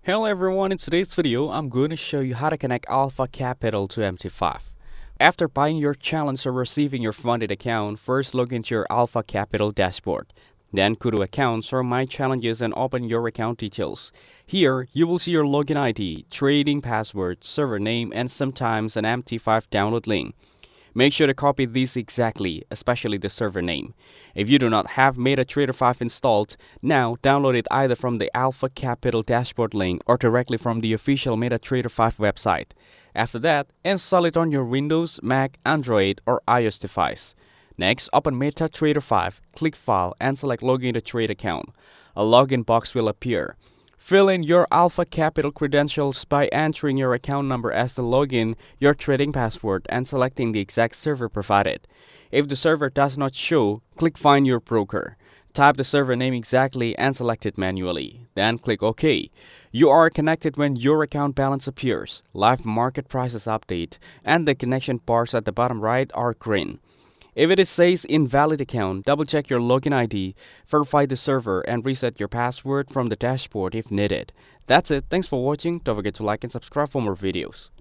Hello everyone, in today's video, I'm going to show you how to connect Alpha Capital to MT5. After buying your challenge or receiving your funded account, first log into your Alpha Capital dashboard. Then go to Accounts or My Challenges and open your account details. Here, you will see your login ID, trading password, server name, and sometimes an MT5 download link. Make sure to copy these exactly, especially the server name. If you do not have MetaTrader 5 installed, now download it either from the Alpha Capital dashboard link or directly from the official MetaTrader 5 website. After that, install it on your Windows, Mac, Android, or iOS device. Next, open MetaTrader 5, click File, and select Login to Trade Account. A login box will appear. Fill in your Alpha Capital credentials by entering your account number as the login, your trading password, and selecting the exact server provided. If the server does not show, click Find Your Broker. Type the server name exactly and select it manually. Then click OK. You are connected when your account balance appears, live market prices update, and the connection bars at the bottom right are green. If it says invalid account, double check your login ID, verify the server, and reset your password from the dashboard if needed. That's it. Thanks for watching. Don't forget to like and subscribe for more videos.